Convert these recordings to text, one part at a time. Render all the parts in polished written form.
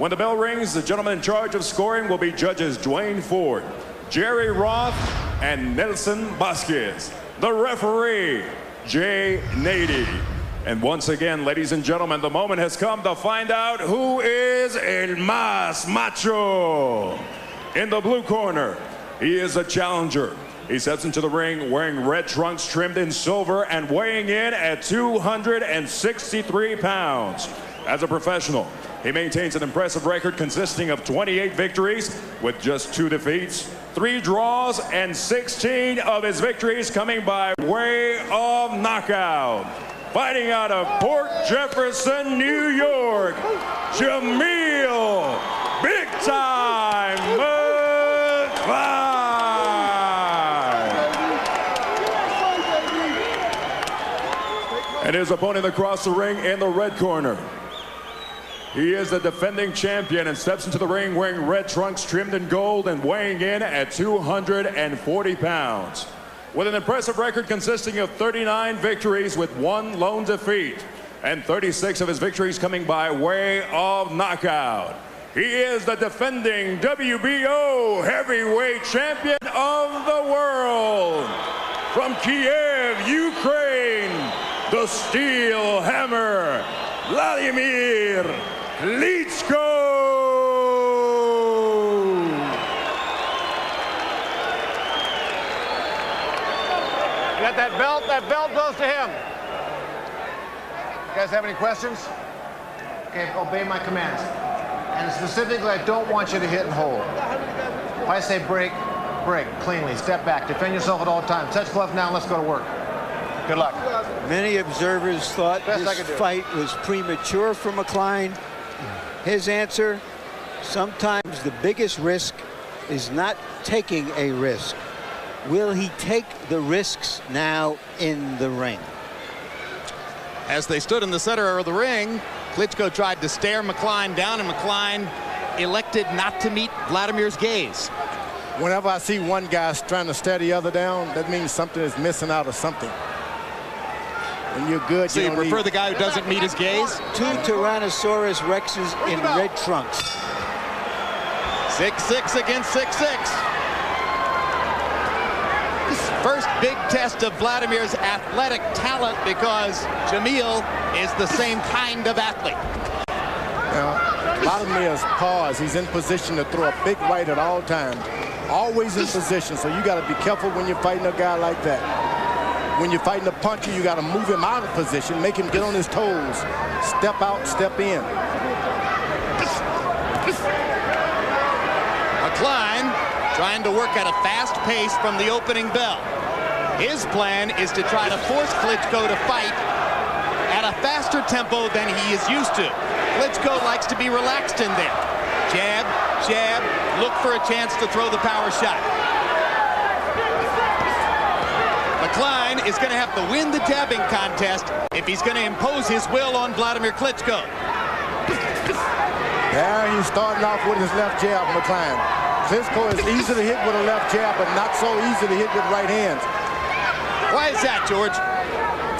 When the bell rings, the gentleman in charge of scoring will be judges Dwayne Ford, Jerry Roth, and Nelson Vasquez. The referee, Jay Nady. And once again, ladies and gentlemen, the moment has come to find out who is El Más Macho. In the blue corner, he is a challenger. He steps into the ring wearing red trunks trimmed in silver and weighing in at 263 pounds. As a professional, he maintains an impressive record consisting of 28 victories with just 2 defeats, 3 draws, and 16 of his victories coming by way of knockout. Fighting out of Port Jefferson, New York, Jameel Big Time McCline. And his opponent across the ring in the red corner. He is the defending champion and steps into the ring wearing red trunks trimmed in gold and weighing in at 240 pounds. With an impressive record consisting of 39 victories with 1 lone defeat and 36 of his victories coming by way of knockout. He is the defending WBO heavyweight champion of the world. From Kiev, Ukraine, the Steel Hammer, Wladimir Klitschko. You got that belt? That belt goes to him. You guys have any questions? Okay, obey my commands. And specifically, I don't want you to hit and hold. If I say break, break cleanly. Step back. Defend yourself at all times. Touch glove now and let's go to work. Good luck. Many observers thought this fight was premature for McCline. His answer, sometimes the biggest risk is not taking a risk. Will he take the risks now in the ring? As they stood in the center of the ring, Klitschko tried to stare McCline down, and McCline elected not to meet Vladimir's gaze. Whenever I see one guy trying to stare the other down, that means something is missing out of something. When you're good, so you prefer the guy who doesn't meet his gaze? 2 Tyrannosaurus Rexes in red trunks. 6'6" against 6'6". First big test of Vladimir's athletic talent because Jameel is the same kind of athlete. Now, Vladimir's paused. He's in position to throw a big right at all times. Always in position, so you got to be careful when you're fighting a guy like that. When you're fighting a puncher, you got to move him out of position, make him get on his toes. Step out, step in. McCline trying to work at a fast pace from the opening bell. His plan is to try to force Klitschko to fight at a faster tempo than he is used to. Klitschko likes to be relaxed in there. Jab, jab, look for a chance to throw the power shot. McCline is going to have to win the jabbing contest if he's going to impose his will on Wladimir Klitschko. There he's starting off with his left jab, McCline. Klitschko is easy to hit with a left jab, but not so easy to hit with right hands. Why is that, George?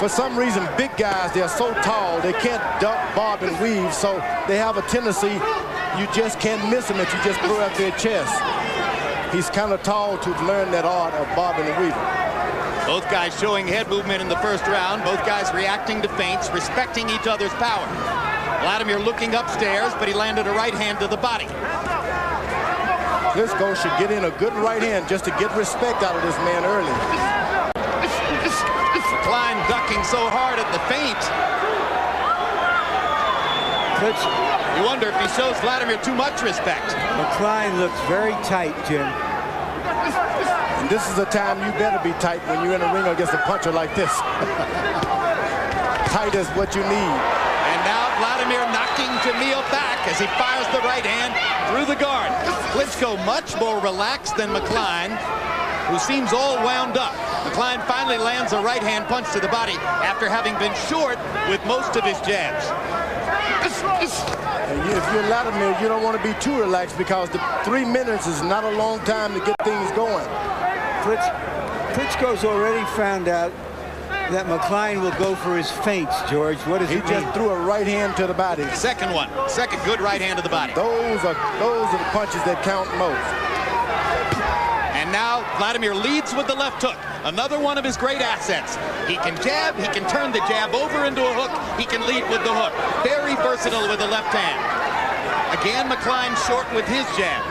For some reason, big guys, they're so tall, they can't duck, bob, and weave, so they have a tendency, you just can't miss them if you just blow up their chest. He's kind of tall to learn that art of bobbing and weaving. Both guys showing head movement in the first round, both guys reacting to feints, respecting each other's power. Wladimir looking upstairs, but he landed a right hand to the body. Klitschko should get in a good right hand just to get respect out of this man early. McCline ducking so hard at the feint. You wonder if he shows Wladimir too much respect. McCline looks very tight, Jim. And this is a time you better be tight when you're in a ring against a puncher like this. Tight is what you need. And now Wladimir knocking Jameel back as he fires the right hand through the guard. Klitschko much more relaxed than McCline, who seems all wound up. McCline finally lands a right hand punch to the body after having been short with most of his jabs. And if you're Wladimir, you don't want to be too relaxed because the 3 minutes is not a long time to get things going. Klitschko's already found out that McCline will go for his feints, George. What does he it mean? just threw a right hand to the body. Second one. Second good right hand to the body. Those are the punches that count most. And now Wladimir leads with the left hook. Another one of his great assets. He can jab, he can turn the jab over into a hook, he can lead with the hook. Very versatile with the left hand. Again, McCline short with his jab.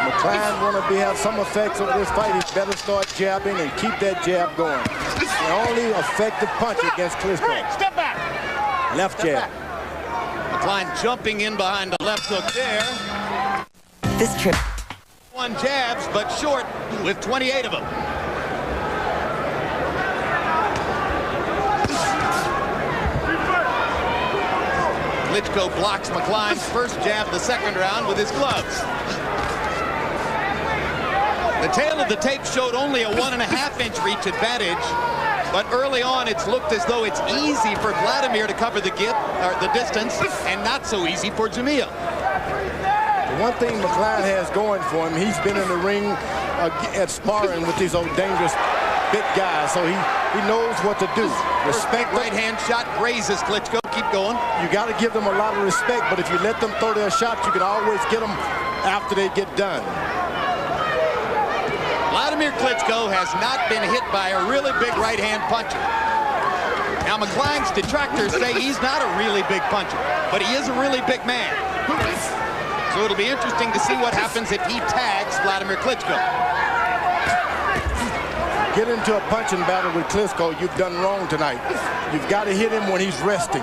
McCline want to have some effects of this fight. He better start jabbing and keep that jab going. The only effective punch against Klitschko. Step back. Left jab. McCline jumping in behind the left hook there. This trip. One jabs, but short with 28 of them. Klitschko blocks McCline's first jab of the second round with his gloves. The tail of the tape showed only a 1.5-inch reach advantage, but early on it's looked as though it's easy for Wladimir to cover the distance and not so easy for Jameel. One thing McCline has going for him, he's been in the ring at sparring with these old dangerous big guys, so he knows what to do. Respect. Right hand shot grazes Klitschko. Keep going. You got to give them a lot of respect, but if you let them throw their shots, you can always get them after they get done. Wladimir Klitschko has not been hit by a really big right-hand puncher. Now McCline's detractors say he's not a really big puncher, but he is a really big man. So it'll be interesting to see what happens if he tags Wladimir Klitschko. Get into a punching battle with Klitschko, you've done wrong tonight. You've got to hit him when he's resting.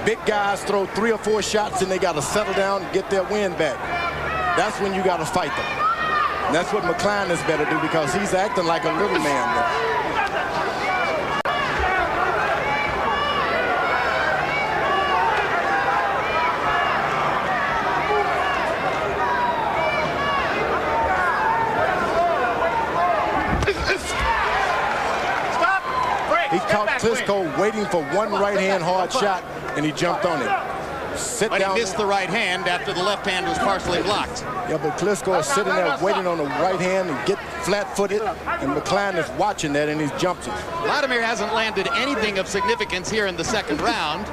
Big guys throw 3 or 4 shots and they got to settle down and get their wind back. That's when you got to fight them. And that's what McCline is better do because he's acting like a little man. He caught Klitschko waiting for one right-hand hard shot, and he jumped on it. But he missed the right hand after the left hand was partially blocked. Yeah, but Klitschko is sitting there waiting on the right hand and get flat-footed, and McCline is watching that, and he jumps it. Wladimir hasn't landed anything of significance here in the second round.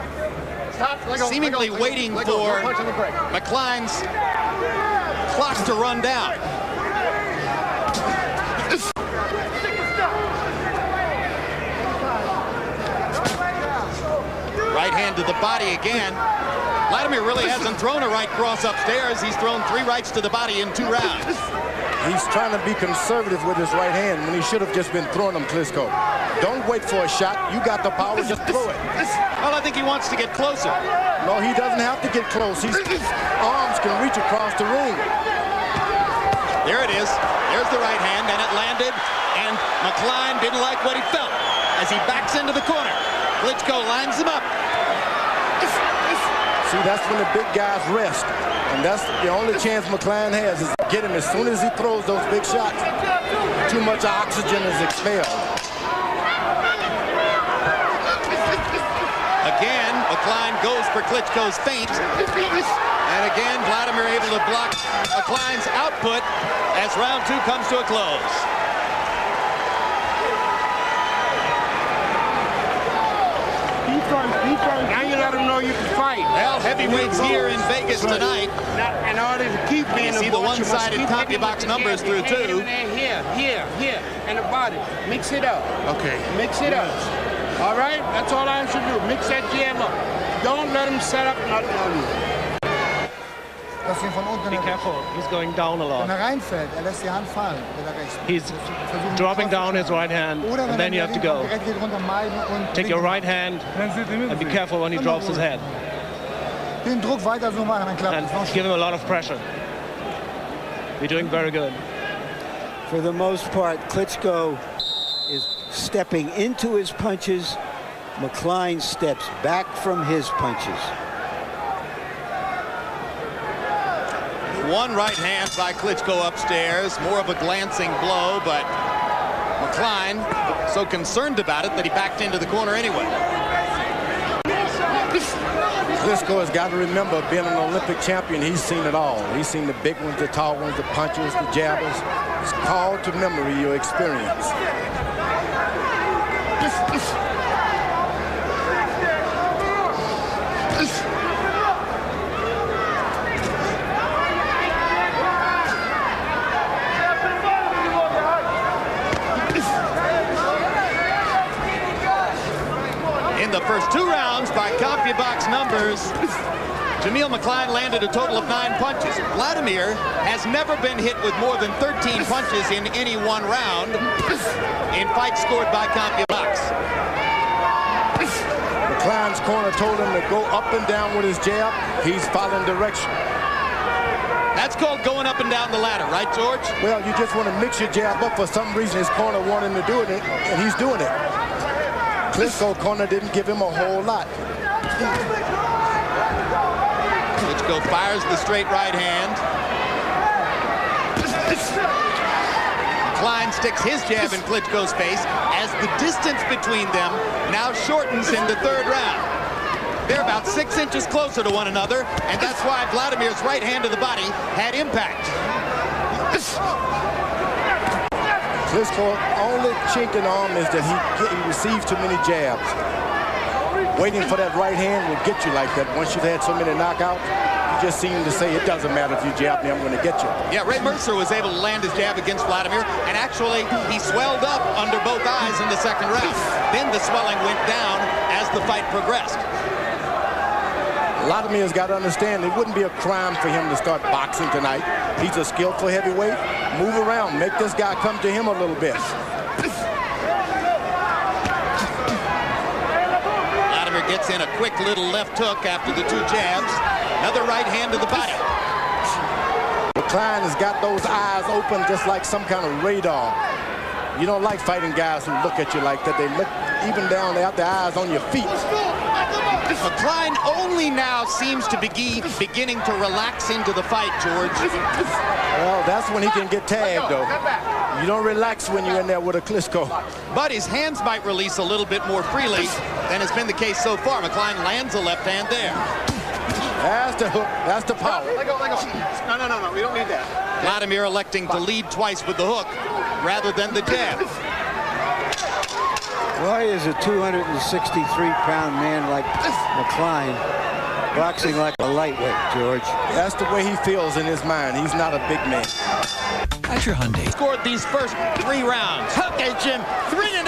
Seemingly waiting for McCline's clock to run down. Right hand to the body again. Wladimir really hasn't thrown a right cross upstairs. He's thrown 3 rights to the body in 2 rounds. He's trying to be conservative with his right hand when he should have just been throwing them, Klitschko. Don't wait for a shot. You got the power, just throw it. Well, I think he wants to get closer. No, he doesn't have to get close. His arms can reach across the ring. There it is. There's the right hand, and it landed, and McCline didn't like what he felt as he backs into the corner. Klitschko lines him up. See, that's when the big guys rest. And that's the only chance McCline has is to get him as soon as he throws those big shots. Too much oxygen is expelled. Again, McCline goes for Klitschko's feint. And again, Wladimir able to block McCline's output as round 2 comes to a close. Now you let them know you can fight. Well, heavyweights here in Vegas tonight. In order to keep being you see the one-sided CompuBox numbers through 2. Here, and the body. Mix it up. Okay. Mix it up. All right? That's all I should do. Mix that jam up. Don't let him set up nothing on you. Be careful, he's going down a lot. He's dropping down his right hand, and then you have to go. Take your right hand and be careful when he drops his head. And give him a lot of pressure. You're doing very good. For the most part, Klitschko is stepping into his punches. McCline steps back from his punches. One right hand by Klitschko upstairs, more of a glancing blow, but McCline so concerned about it that he backed into the corner anyway. Klitschko has got to remember, being an Olympic champion, he's seen it all. He's seen the big ones, the tall ones, the punches, the jabbers. It's called to memory your experience. In the first 2 rounds, by CompuBox numbers, Jameel McCline landed a total of 9 punches. Wladimir has never been hit with more than 13 punches in any one round in fights scored by CompuBox. McCline's corner told him to go up and down with his jab. He's following direction. That's called going up and down the ladder, right, George? Well, you just want to mix your jab up. For some reason, his corner wanted him to do it, and he's doing it. Klitschko corner didn't give him a whole lot. Klitschko fires the straight right hand. McCline sticks his jab in Klitschko's face as the distance between them now shortens in the 3rd round. They're about 6 inches closer to one another, and that's why Wladimir's right hand to the body had impact. Klitschko's only chink in the arm is that he receives too many jabs. Waiting for that right hand will get you like that. Once you've had so many knockouts, you just seem to say, it doesn't matter if you jab me, I'm going to get you. Yeah, Ray Mercer was able to land his jab against Wladimir, and actually he swelled up under both eyes in the 2nd round. Then the swelling went down as the fight progressed. Vladimir's got to understand it wouldn't be a crime for him to start boxing tonight. He's a skillful heavyweight. Move around, make this guy come to him a little bit. Wladimir gets in a quick little left hook after the 2 jabs. Another right hand to the body. McCline has got those eyes open just like some kind of radar. You don't like fighting guys who look at you like that. They look even down, they have their eyes on your feet. McCline only now seems to beginning to relax into the fight, George. Well, that's when he can get tagged, though. You don't relax when you're in there with a Klitschko. But his hands might release a little bit more freely than has been the case so far. McCline lands a left hand there. That's the hook. That's the power. Let go. No. We don't need that. Wladimir electing to lead twice with the hook rather than the jab. Why is a 263-pound man like McCline boxing like a lightweight, George? That's the way he feels in his mind. He's not a big man. At your Hyundai. Scored these first 3 rounds. Okay, Jim. 3-0,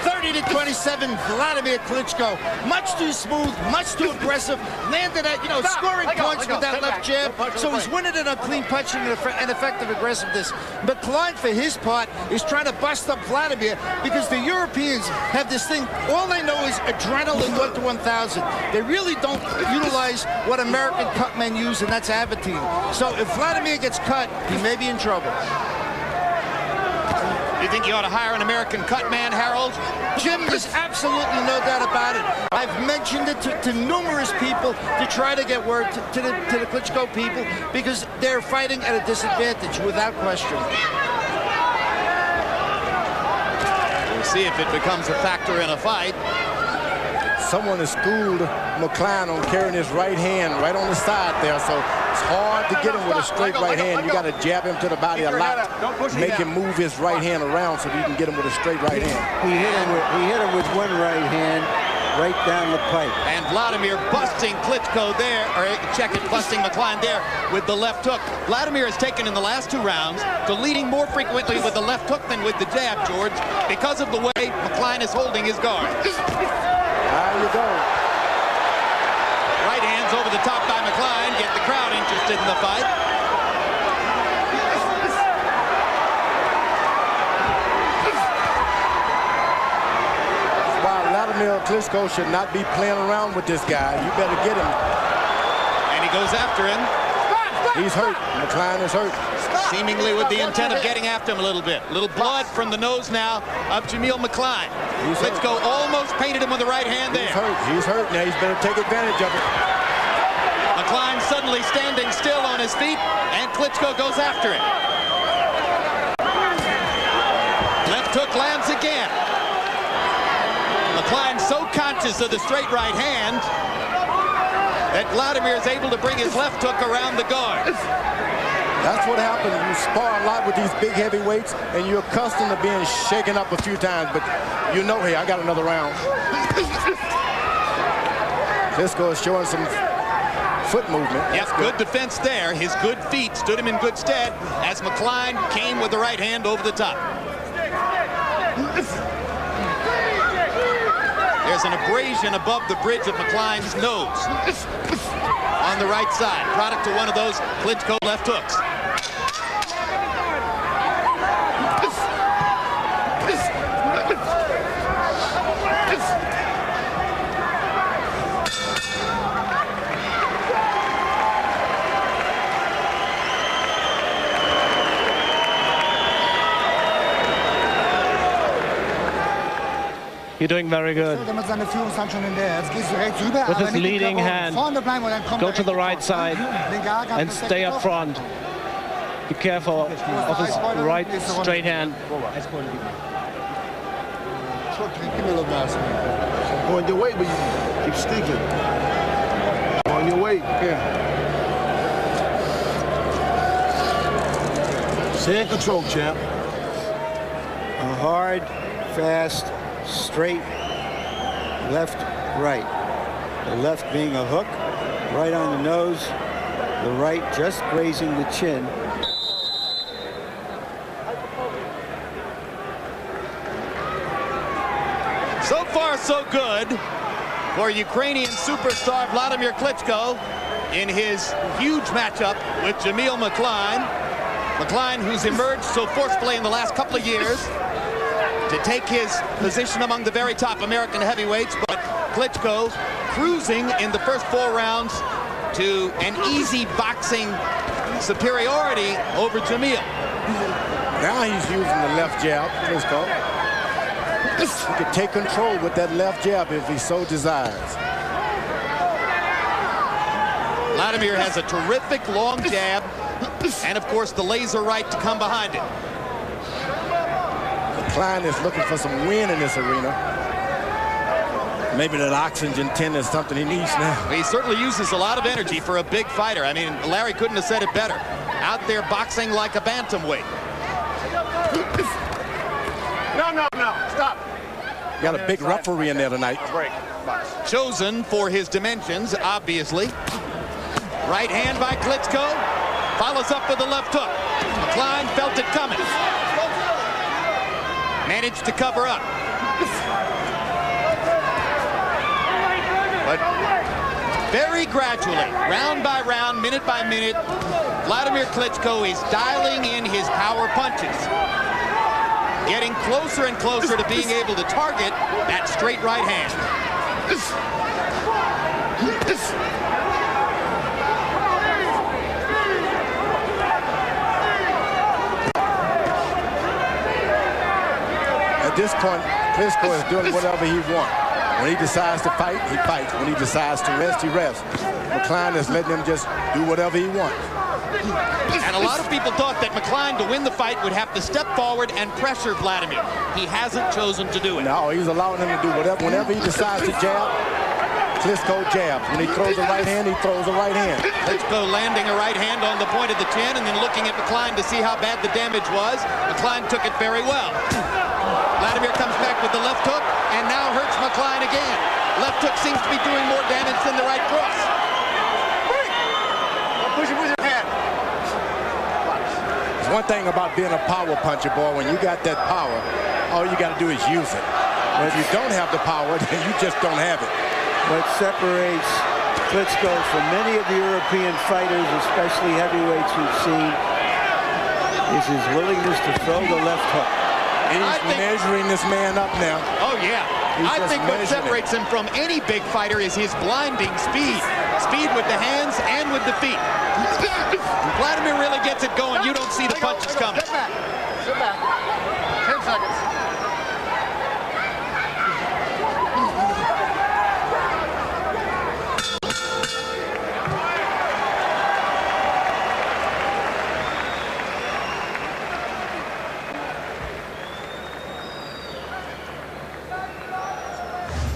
30-27. Wladimir Klitschko. Much too smooth, much too aggressive. Landed at, scoring points with that left jab. So he's winning it on clean punching and effective aggressiveness. But McCline, for his part, is trying to bust up Wladimir because the Europeans have this thing. All they know is adrenaline 1 to 1,000. They really don't utilize what American cut men use, and that's Aventine. So if Wladimir gets cut, he may be in trouble. You think you ought to hire an American cut man, Harold? Jim, there's absolutely no doubt about it. I've mentioned it to numerous people to try to get word to the Klitschko people because they're fighting at a disadvantage, without question. We'll see if it becomes a factor in a fight. Someone has schooled McCline on carrying his right hand right on the side there, so it's hard to get him with a straight right hand. You got to jab him to the body a lot, make him move his right hand around so that you can get him with a straight right hand. He hit him with one right hand right down the pipe. And Wladimir busting Klitschko there, or busting McCline there with the left hook. Wladimir has taken in the last 2 rounds to leading more frequently with the left hook than with the jab, George, because of the way McCline is holding his guard. There you go. Right hands over the top by McCline, get the crowd interested in the fight. Wow, Wladimir Klitschko should not be playing around with this guy. You better get him. And he goes after him. He's hurt. McCline is hurt. Seemingly with the intent of getting after him a little bit. Little blood from the nose now of Jameel McCline. Klitschko almost painted him with the right hand there. He's hurt now. He's better take advantage of it. McCline suddenly standing still on his feet, and Klitschko goes after it. Left hook lands again. McCline so conscious of the straight right hand that Wladimir is able to bring his left hook around the guard. That's what happens. You spar a lot with these big heavyweights, and you're accustomed to being shaken up a few times, but you know, hey, I got another round. Klitschko is showing some foot movement. Yep, good defense there. His good feet stood him in good stead as McCline came with the right hand over the top. There's an abrasion above the bridge of McCline's nose on the right side, product of one of those Klitschko left hooks. You're doing very good. With his leading hand, go to the right side and stay up front. Be careful of his right straight hand. Go on your way, but you keep sticking. Go on your way. Yeah. Stay in control, champ. A hard, fast, straight, left, right. The left being a hook, right on the nose, the right just grazing the chin. So far, so good for Ukrainian superstar Wladimir Klitschko in his huge matchup with Jameel McCline. McCline, who's emerged so forcefully in the last couple of years to take his position among the very top American heavyweights, but Klitschko cruising in the first 4 rounds to an easy boxing superiority over Jameel. Now he's using the left jab, Klitschko. He can take control with that left jab if he so desires. Wladimir has a terrific long jab, and of course the laser right to come behind it. McCline is looking for some win in this arena. Maybe that oxygen tin is something he needs now. He certainly uses a lot of energy for a big fighter. I mean, Larry couldn't have said it better. Out there boxing like a bantamweight. No, stop. Got a big referee in there tonight. Chosen for his dimensions, obviously. Right hand by Klitschko. Follows up with the left hook. McCline felt it coming. Managed to cover up. But very gradually, round by round, minute by minute, Wladimir Klitschko is dialing in his power punches. Getting closer and closer to being able to target that straight right hand. At this point, Klitschko is doing whatever he wants. When he decides to fight, he fights. When he decides to rest, he rests. McCline is letting him just do whatever he wants. And a lot of people thought that McCline, to win the fight, would have to step forward and pressure Wladimir. He hasn't chosen to do it. No, he's allowing him to do whatever. Whenever he decides to jab, Klitschko jabs. When he throws a right hand, he throws a right hand. Klitschko landing a right hand on the point of the chin and then looking at McCline to see how bad the damage was. McCline took it very well. Wladimir comes back with the left hook and now hurts McCline again. Left hook seems to be doing more damage than the right cross. Push it with your hand. There's one thing about being a power puncher, boy. When you got that power, all you got to do is use it. But if you don't have the power, then you just don't have it. What separates Klitschko from many of the European fighters, especially heavyweights we've seen, is his willingness to throw the left hook. He's measuring this man up now. Oh, yeah. I think what separates him from any big fighter is his blinding speed. Speed with the hands and with the feet. Wladimir really gets it going. You don't see the punches coming. Sit back. Sit back. 10 seconds.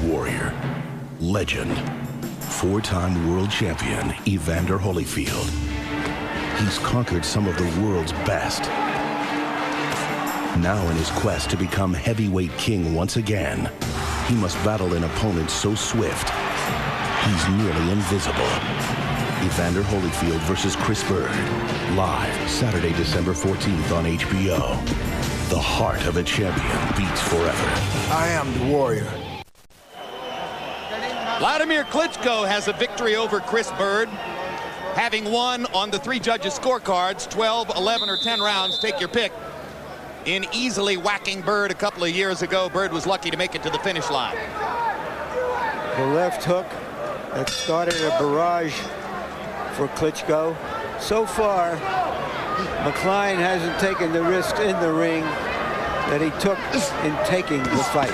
Warrior, legend, 4-time world champion Evander Holyfield he's conquered some of the world's best. Now in his quest to become heavyweight king once again, he must battle an opponent so swift, he's nearly invisible. Evander Holyfield versus Chris Byrd. Live Saturday, December 14th on HBO. The heart of a champion beats forever. I am the warrior. Wladimir Klitschko has a victory over Chris Byrd, having won on the 3 judges' scorecards, 12, 11, or 10 rounds, take your pick, in easily whacking Byrd a couple of years ago. Byrd was lucky to make it to the finish line. The left hook that started a barrage for Klitschko. So far, McCline hasn't taken the risks in the ring that he took in taking the fight.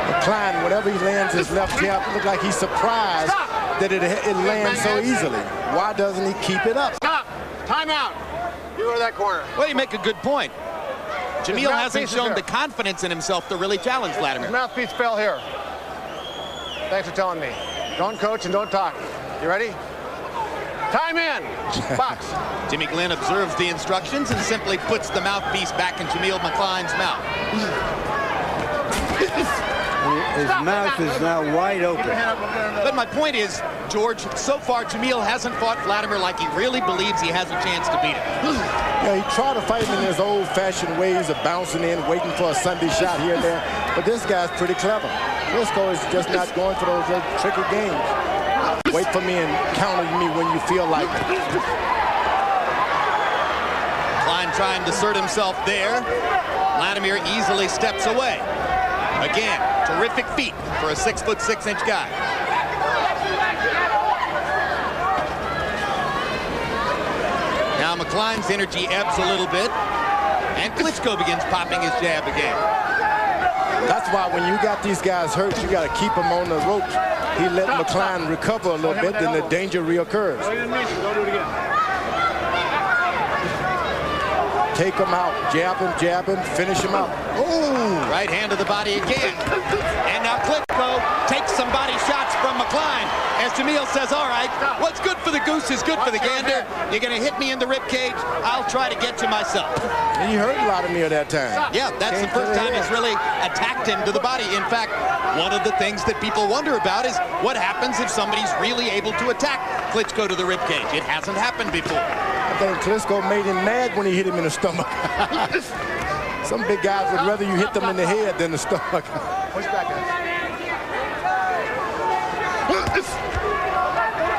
McCline, whenever he lands his left jab, it looks like he's surprised that it lands so easily. Why doesn't he keep it up? Stop! Time out! You go to that corner. Well, you make a good point. Jameel hasn't shown the confidence in himself to really challenge Wladimir. His mouthpiece fell here. Thanks for telling me. Don't coach and don't talk. You ready? Time in! Box. Jimmy Glenn observes the instructions and simply puts the mouthpiece back in Jameel McCline's mouth. His mouth is now wide open. But my point is, George, so far Jameel hasn't fought Wladimir like he really believes he has a chance to beat him. Yeah, he tried to fight him in his old-fashioned ways of bouncing in, waiting for a Sunday shot here and there. But this guy's pretty clever. Klitschko is just not going for those little tricky games. Wait for me and counter me when you feel like it. Klein trying to assert himself there. Wladimir easily steps away. Again, terrific feat for a 6'6" guy. Now McCline's energy ebbs a little bit, and Klitschko begins popping his jab again. That's why when you got these guys hurt, you got to keep them on the ropes. He let McCline recover a little bit, then the danger reoccurs. Take him out, jab him, finish him out. Ooh, right hand to the body again. And now Klitschko takes some body shots from McCline. As Jameel says, all right, what's good for the goose is good for the gander. You're going to hit me in the rib cage. I'll try to get you myself. And he hurt Wladimir that time. Yeah, that's the first time he's really attacked him to the body. In fact, one of the things that people wonder about is what happens if somebody's really able to attack Klitschko to the rib cage. It hasn't happened before. I think Klitschko made him mad when he hit him in the stomach. Some big guys would rather you hit them in the head than the stomach. Push back, guys.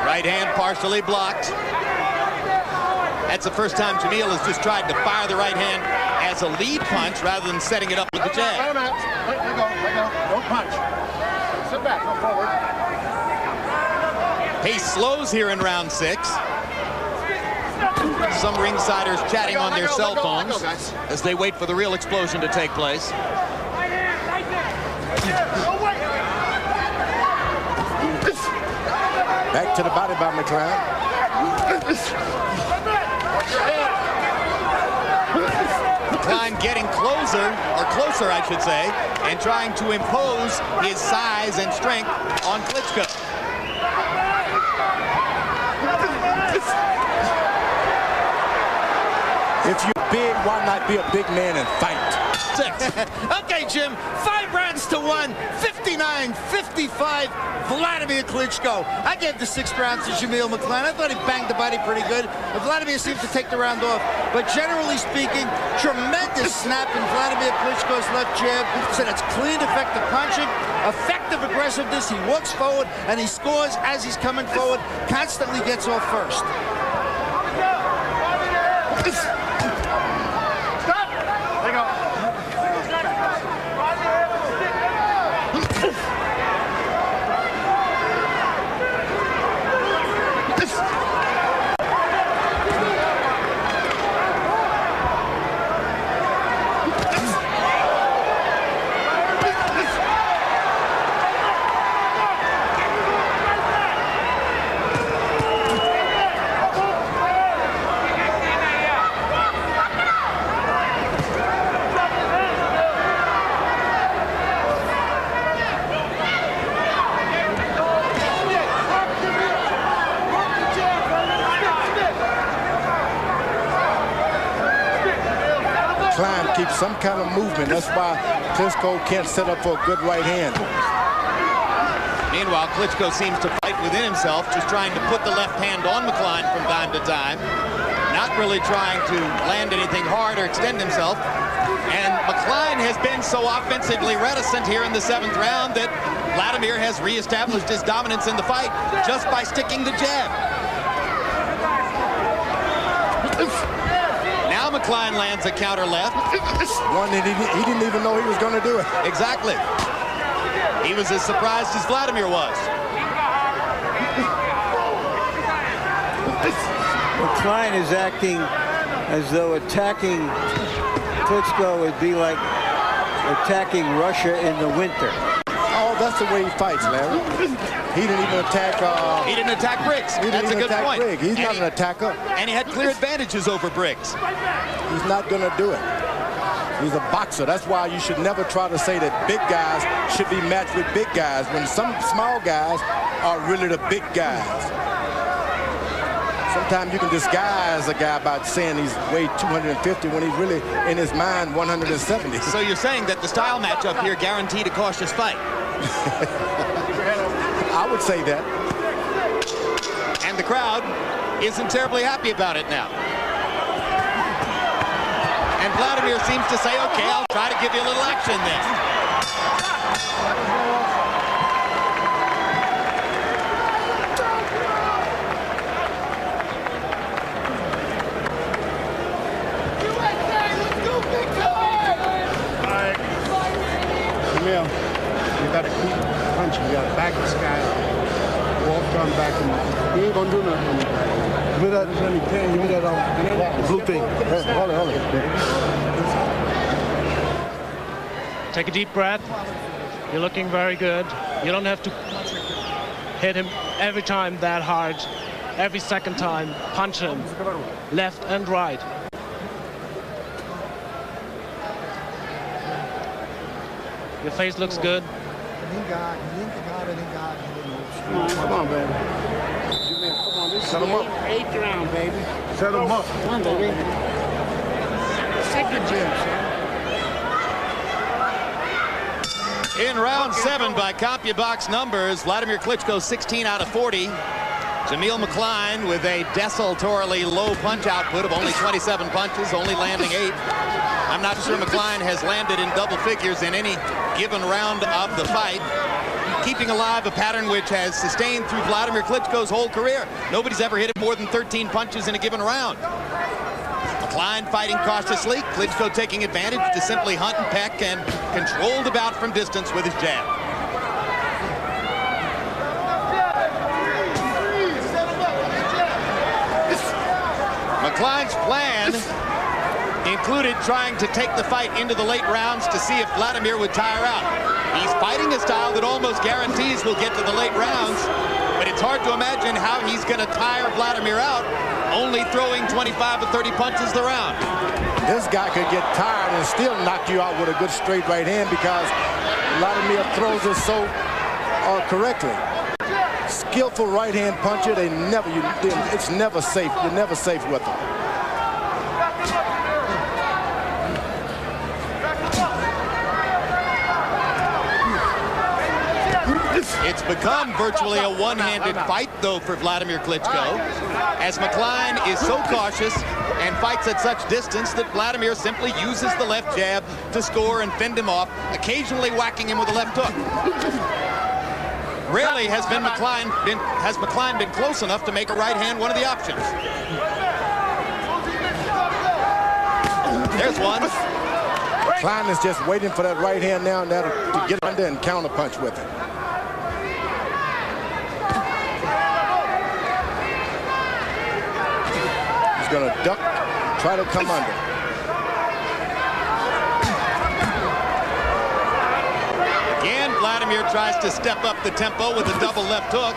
Right hand partially blocked. That's the first time Jameel has just tried to fire the right hand as a lead punch rather than setting it up with the jab. Let go. Don't punch. Sit back, go forward. Pace slows here in round 6. Some ringsiders chatting on their cell phones as they wait for the real explosion to take place. Back to the body by McCline. McCline getting closer I should say, and trying to impose his size and strength on Klitschko. If you're big, why not be a big man and fight? Okay, Jim, 5 rounds to 1, 59-55, Wladimir Klitschko. I gave the 6th round to Jameel McCline. I thought he banged the body pretty good. Wladimir seemed to take the round off. But generally speaking, tremendous snap in Wladimir Klitschko's left jab. So that's clean, effective punching, effective aggressiveness. He walks forward and he scores as he's coming forward, constantly gets off first. keep some kind of movement. That's why Klitschko can't set up for a good right hand. Meanwhile, Klitschko seems to fight within himself, just trying to put the left hand on McCline from time to time, not really trying to land anything hard or extend himself. And McCline has been so offensively reticent here in the 7th round that Wladimir has reestablished his dominance in the fight just by sticking the jab. Now McCline lands a counter left. One that he didn't even know he was going to do it. Exactly. He was as surprised as Wladimir was. McCline is acting as though attacking Klitschko would be like attacking Russia in the winter. Oh, that's the way he fights, Larry. He didn't even attack. He didn't attack Briggs. That's a good point. Briggs. He's not an attacker. And he had clear advantages over Briggs. He's not going to do it. He's a boxer. That's why you should never try to say that big guys should be matched with big guys when some small guys are really the big guys. Sometimes you can disguise a guy by saying he's weighed 250 when he's really, in his mind, 170. So you're saying that the style matchup here guaranteed a cautious fight? I would say that. And the crowd isn't terribly happy about it now. And Wladimir seems to say, okay, I'll try to give you a little action then. Jameel, you got to keep punching. You got to back this guy up. Walk on back him. He ain't going to do nothing. Give me that. Give me that blue thing. Hold it. Take a deep breath. You're looking very good. You don't have to hit him every time that hard. Every second time, punch him. Left and right. Your face looks good. Come on, baby. Come on, this is the 8th round, baby. Set him up. Come on, baby. Take the jab, son. In round 7 by CompuBox numbers, Wladimir Klitschko 16 out of 40. Jameel McCline with a desultorily low punch output of only 27 punches, only landing 8. I'm not sure McCline has landed in double figures in any given round of the fight, keeping alive a pattern which has sustained through Wladimir Klitschko's whole career. Nobody's ever hit him more than 13 punches in a given round. McCline fighting cautiously, Klitschko taking advantage to simply hunt and peck and control the bout from distance with his jab. McCline's plan included trying to take the fight into the late rounds to see if Wladimir would tire out. He's fighting a style that almost guarantees we'll get to the late rounds, but it's hard to imagine how he's going to tire Wladimir out, only throwing 25 to 30 punches the round. This guy could get tired and still knock you out with a good straight right hand because Wladimir throws it so correctly. Skillful right hand puncher, it's never safe. You're never safe with them. It's become virtually a one-handed fight, though, for Wladimir Klitschko, as McCline is so cautious and fights at such distance that Wladimir simply uses the left jab to score and fend him off, occasionally whacking him with a left hook. Rarely has McCline been close enough to make a right hand one of the options. There's one. McCline is just waiting for that right hand now and to get under and counter punch with it. He's going to duck, try to come under. Again, Wladimir tries to step up the tempo with a double left hook.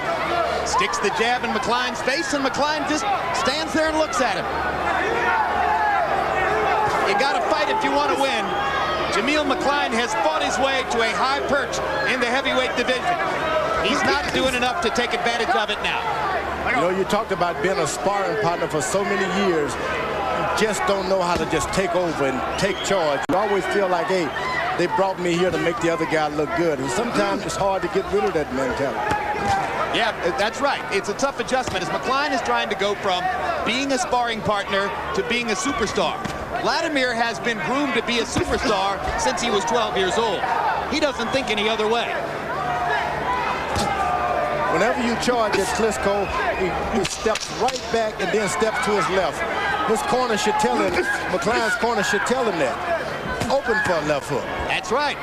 Sticks the jab in McCline's face, and McCline just stands there and looks at him. You got to fight if you want to win. Jameel McCline has fought his way to a high perch in the heavyweight division. He's not doing enough to take advantage of it now. You know, you talked about being a sparring partner for so many years. just don't know how to just take over and take charge. You always feel like, hey, they brought me here to make the other guy look good. And sometimes it's hard to get rid of that mentality. Yeah, that's right. It's a tough adjustment as McCline is trying to go from being a sparring partner to being a superstar. Wladimir has been groomed to be a superstar since he was 12 years old. He doesn't think any other way. Whenever you charge at Klitschko, he steps right back and then steps to his left. His corner should tell him, McCline's corner should tell him that. Open for a left hook. That's right.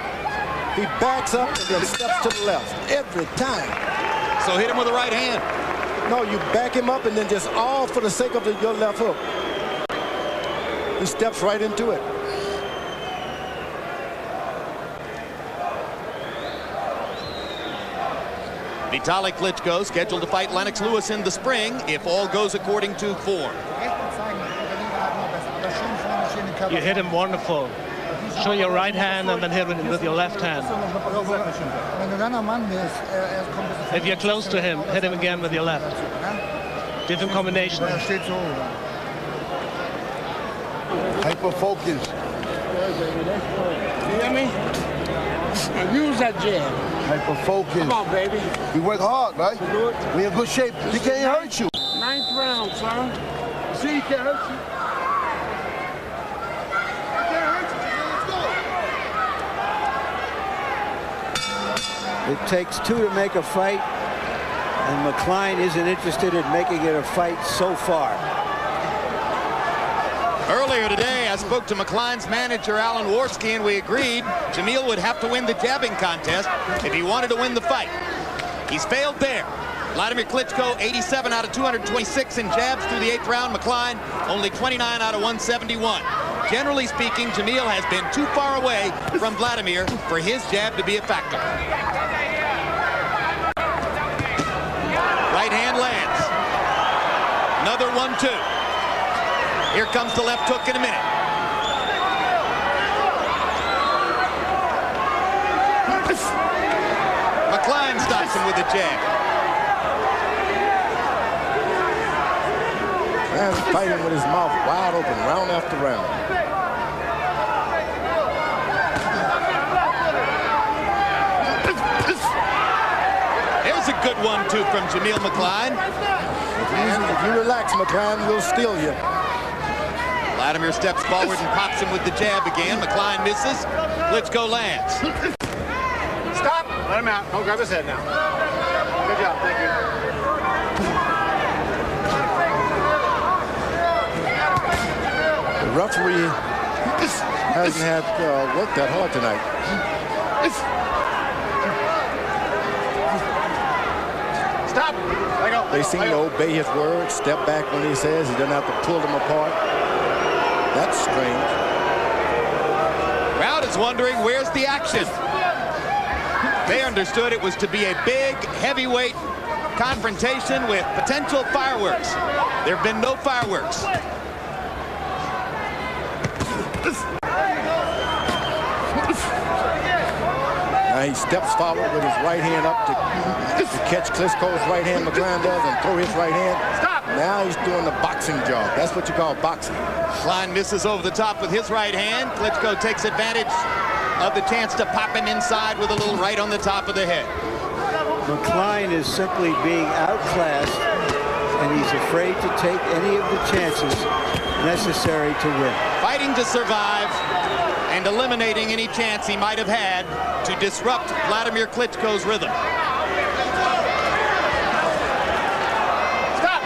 He backs up and then steps to the left every time. So hit him with the right hand. No, you back him up and then just all for the sake of your left hook. He steps right into it. Vitaly Klitschko scheduled to fight Lennox Lewis in the spring if all goes according to form. You hit him wonderful. Show your right hand and then hit him with your left hand. If you're close to him, hit him again with your left. Different combination. Hyper focus. You hear me? Use that jab. Hyper focus. Come on, baby. You work hard, right? We're in good shape. He can't hurt you. 9th round, son. See, he can't hurt you. It takes two to make a fight, and McCline isn't interested in making it a fight so far. Earlier today, I spoke to McCline's manager, Alan Worski, and we agreed Jameel would have to win the jabbing contest if he wanted to win the fight. He's failed there. Wladimir Klitschko, 87 out of 226 in jabs through the 8th round. McCline, only 29 out of 171. Generally speaking, Jameel has been too far away from Wladimir for his jab to be a factor. Right hand lands. Another 1-2. Here comes the left hook in a minute. McCline stops him with a jab. Man fighting with his mouth wide open, round after round. There's a good 1-2 from Jameel McCline. If you relax, McCline will steal you. Wladimir steps forward and pops him with the jab again. McCline misses. Klitschko lands. Stop. Let him out. Don't grab his head now. Good job. Thank you. The referee hasn't had work that hard tonight. Stop. Let go. They seem to obey his words, step back when he says. He doesn't have to pull them apart. That's strange. Crowd is wondering, where's the action? They understood it was to be a big, heavyweight confrontation with potential fireworks. There have been no fireworks. Now he steps forward with his right hand up to catch Klitschko's right hand. McCline does and throw his right hand. Stop. Now he's doing the boxing job. That's what you call boxing. Klein misses over the top with his right hand. Klitschko takes advantage of the chance to pop him inside with a little right on the top of the head. McCline is simply being outclassed, and he's afraid to take any of the chances necessary to win. Fighting to survive and eliminating any chance he might have had to disrupt Wladimir Klitschko's rhythm. Stop.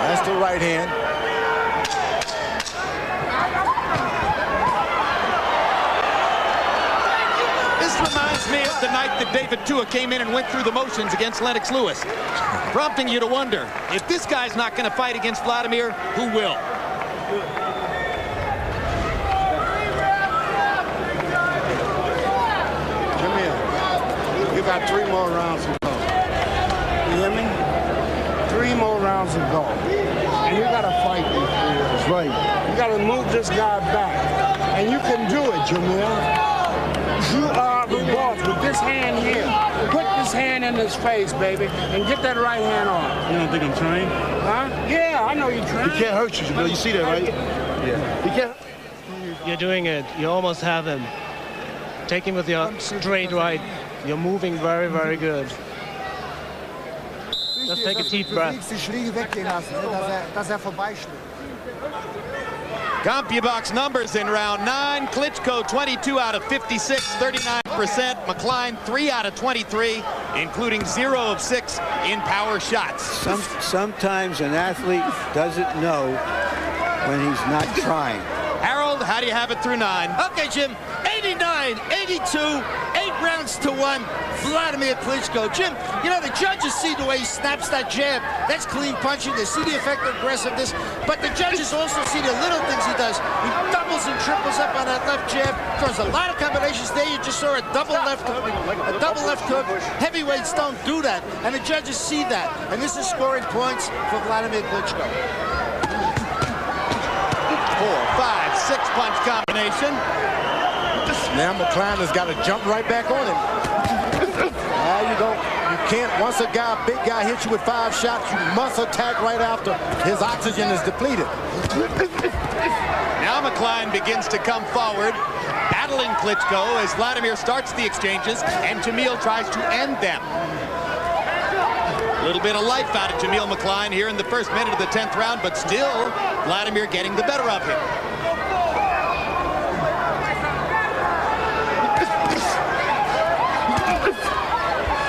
That's the right hand. Me of the night that David Tua came in and went through the motions against Lennox Lewis, prompting you to wonder, if this guy's not going to fight against Wladimir, who will? Jameel, you got 3 more rounds to go. You hear me? 3 3 more rounds to go. And you got to fight these three. That's right. You got to move this guy back. And you can do it, Jameel. You are the boss with this hand here. Put this hand in his face, baby, and get that right hand on. You don't think I'm trying? Huh? Yeah, I know you're trying. He can't hurt you, Jameel. You see that, right? Yeah. He can't. You're doing it. You almost have him. Take him with your straight right. You're moving very, very good. Just take a deep breath. CompuBox numbers in round 9. Klitschko 22 out of 56, 39%. McCline 3 out of 23, including 0 of 6 in power shots. Sometimes an athlete doesn't know when he's not trying. Harold, how do you have it through 9? Okay, Jim. 89, 82, 8 rounds to 1. Wladimir Klitschko. Jim, you know, the judges see the way he snaps that jab. That's clean punching. They see the effect of aggressiveness. But the judges also see the little things he does. He doubles and triples up on that left jab. Throws a lot of combinations. There you just saw a double left hook. A double left hook. Heavyweights don't do that. And the judges see that. And this is scoring points for Wladimir Klitschko. 4, 5, 6 punch combination. Now McCline has got to jump right back on him. You can't, once a big guy hits you with 5 shots, you must attack right after his oxygen is depleted. Now McCline begins to come forward, battling Klitschko as Wladimir starts the exchanges and Jameel tries to end them. A little bit of life out of Jameel McCline here in the first minute of the 10th round, but still Wladimir getting the better of him.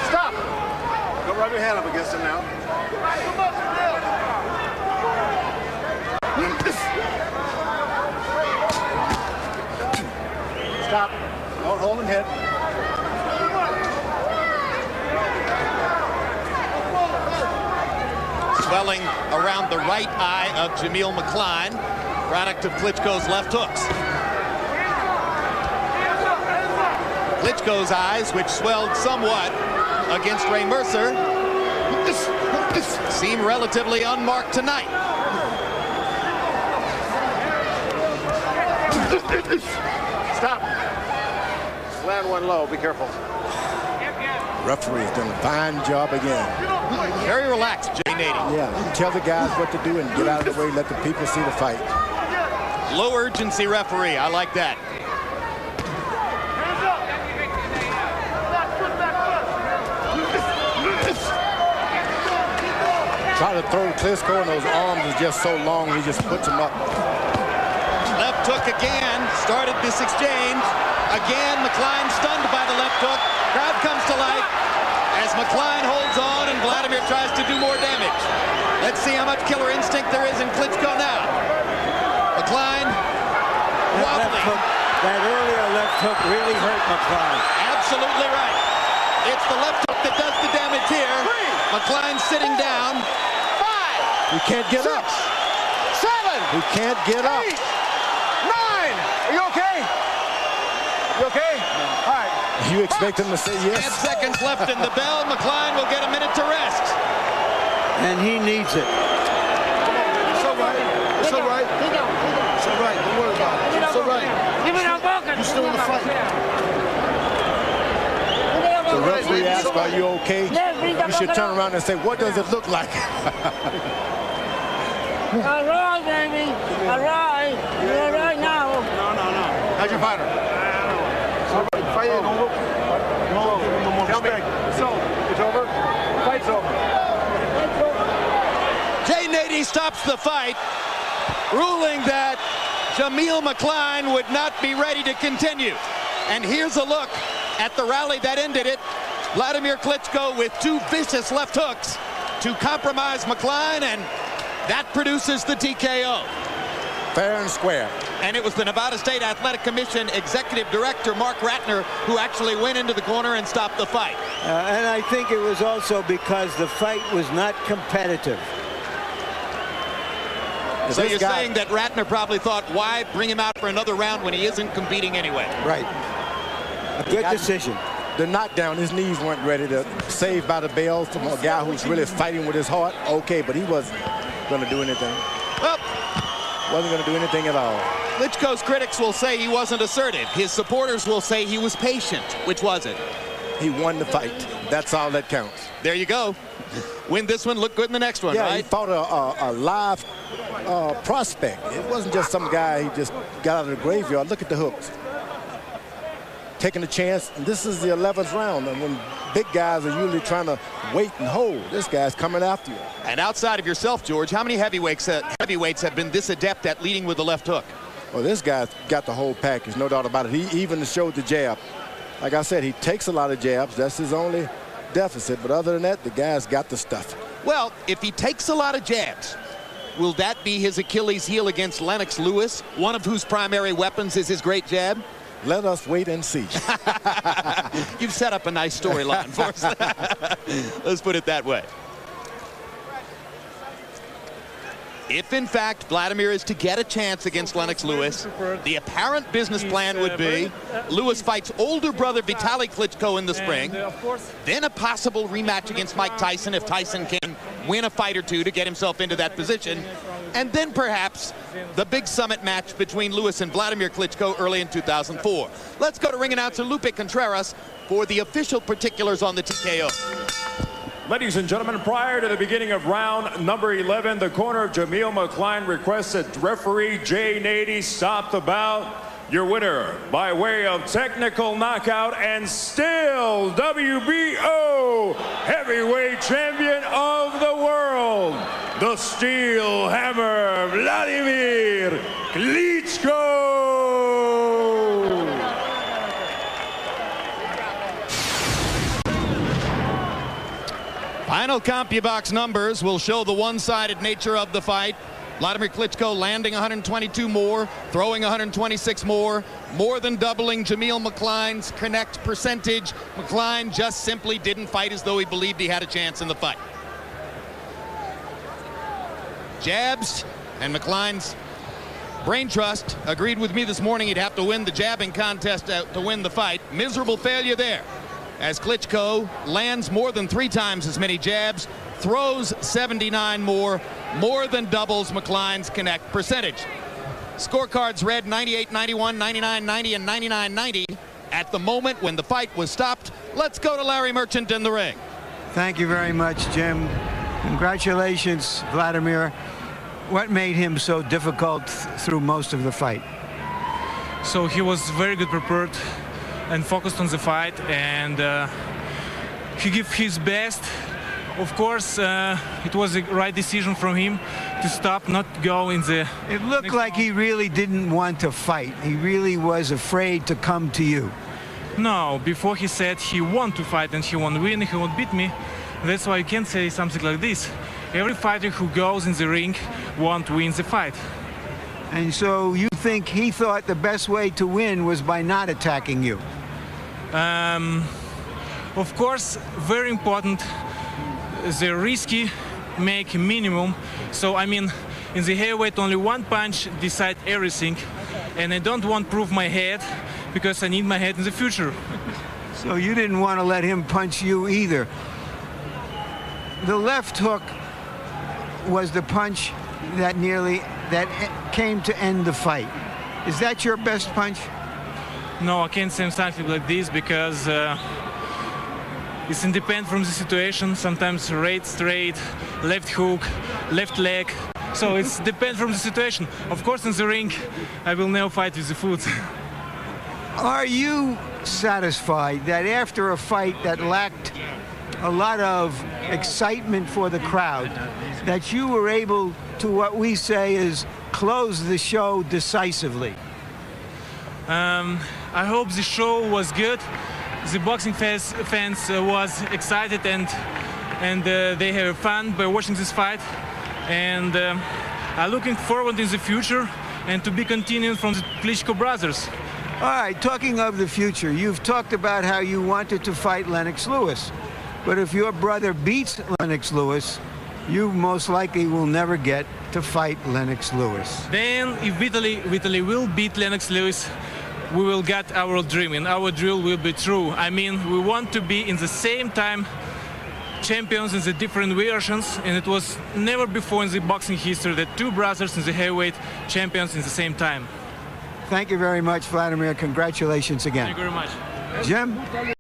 Stop! Don't rub your hand up against him now. Stop. Don't hold him hit. Swelling around the right eye of Jameel McCline, product of Klitschko's left hooks. Klitschko's eyes, which swelled somewhat against Ray Mercer, seem relatively unmarked tonight. Stop. Land one low. Be careful. Referee's done a fine job again. Very relaxed, Jay Nady. Yeah, tell the guys what to do and get out of the way, let the people see the fight. Low urgency referee, I like that. Try to throw Klitschko, and those arms are just so long, he just puts them up. Left hook again, started this exchange. Again, McCline stunned by the left hook. Crowd comes to life as McCline holds on and Wladimir tries to do more damage. Let's see how much killer instinct there is in Klitschko now. McCline wobbling. That earlier left hook really hurt McCline. Absolutely right. It's the left hook that does the damage here. McCline sitting down. 5. He can't get up. 7. He can't get up. 8. 9. Are you okay? You okay? All right. You expect him to say yes? 10 seconds left in the bell. McCline will get a minute to rest. And he needs it. It's all right. It's all right. It's all right. Don't worry about it. It's all right. You're still in the fight. The referee asks, are you okay? You should turn around and say, what does it look like? All right, baby. All right. You're all right now. No. How's your fighter? Fight ain't over. Tell me. It's over? Fight's over. Jay Nady stops the fight, ruling that Jameel McCline would not be ready to continue. And here's a look at the rally that ended it. Wladimir Klitschko with 2 vicious left hooks to compromise McCline, and that produces the TKO. Fair and square. And it was the Nevada State Athletic Commission Executive Director Mark Ratner who actually went into the corner and stopped the fight. And I think it was also because the fight was not competitive. So you're saying that Ratner probably thought, why bring him out for another round when he isn't competing anyway? Right. A good decision. the knockdown, his knees weren't ready to save by the bell from a guy who's really fighting with his heart. Okay, but he wasn't going to do anything. Well, wasn't going to do anything at all. Klitschko's critics will say he wasn't assertive. His supporters will say he was patient. Which was it? He won the fight. That's all that counts. There you go. Win this one, look good in the next one, yeah, right? He fought a live prospect. It wasn't just some guy he just got out of the graveyard. Look at the hooks. Taking a chance, and this is the 11th round. And when big guys are usually trying to wait and hold, this guy's coming after you. And outside of yourself, George, how many heavyweights have been this adept at leading with the left hook? Well, this guy's got the whole package, no doubt about it. He even showed the jab. Like I said, he takes a lot of jabs. That's his only deficit. But other than that, the guy's got the stuff. Well, if he takes a lot of jabs, will that be his Achilles heel against Lennox Lewis, one of whose primary weapons is his great jab? Let us wait and see. You've set up a nice storyline for us. Let's put it that way. If, in fact, Wladimir is to get a chance against Lennox Lewis, the apparent business plan would be Lewis fights older brother Vitaly Klitschko in the spring, then a possible rematch against Mike Tyson if Tyson can win a fight or two to get himself into that position, and then perhaps the big summit match between Lewis and Wladimir Klitschko early in 2004. Let's go to ring announcer Lupe Contreras for the official particulars on the TKO. Ladies and gentlemen, prior to the beginning of round number 11, the corner of Jameel McCline requests that referee Jay Nady stop the bout. Your winner by way of technical knockout and still WBO heavyweight champion of the world, the Steel Hammer, Wladimir Klitschko. Final CompuBox numbers will show the one-sided nature of the fight. Wladimir Klitschko landing 122 more, throwing 126 more than doubling Jameel McCline's connect percentage. McCline just simply didn't fight as though he believed he had a chance in the fight. Jabs, and McCline's brain trust agreed with me this morning he'd have to win the jabbing contest to win the fight. Miserable failure there, as Klitschko lands more than 3 times as many jabs, throws 79 more than doubles McCline's connect percentage. Scorecards read 98-91, 99-90, and 99-90 at the moment when the fight was stopped. Let's go to Larry Merchant in the ring. Thank you very much, Jim. Congratulations, Wladimir. What made him so difficult through most of the fight? So he was very good prepared and focused on the fight, and he gave his best. Of course, it was a right decision from him to stop, not go in the... It looked like he really didn't want to fight. He really was afraid to come to you. No, before he said he want to fight and he won't win, he won't beat me. That's why you can't say something like this. Every fighter who goes in the ring won't win the fight. And so you think he thought the best way to win was by not attacking you? Of course, very important, the risky make minimum. So, I mean, in the heavyweight, only one punch decide everything. And I don't want to prove my head, because I need my head in the future. So you didn't want to let him punch you either. The left hook was the punch that came to end the fight. Is that your best punch? No, I can't say something like this, because it's independent from the situation. Sometimes right straight, left hook, left leg. So it's depends from the situation. Of course, in the ring, I will never fight with the foot. Are you satisfied that after a fight that lacked a lot of excitement for the crowd, that you were able to, what we say is, close the show decisively? I hope the show was good. The boxing fans was excited, and they have fun by watching this fight. And I'm looking forward in the future and to be continued from the Klitschko brothers. All right, talking of the future, you've talked about how you wanted to fight Lennox Lewis. But if your brother beats Lennox Lewis, you most likely will never get to fight Lennox Lewis. Then if Vitaly will beat Lennox Lewis, we will get our dream and our drill will be true. I mean, we want to be in the same time champions in the different versions, and it was never before in the boxing history that two brothers in the heavyweight champions in the same time. Thank you very much, Wladimir. Congratulations again. Thank you very much. Jim?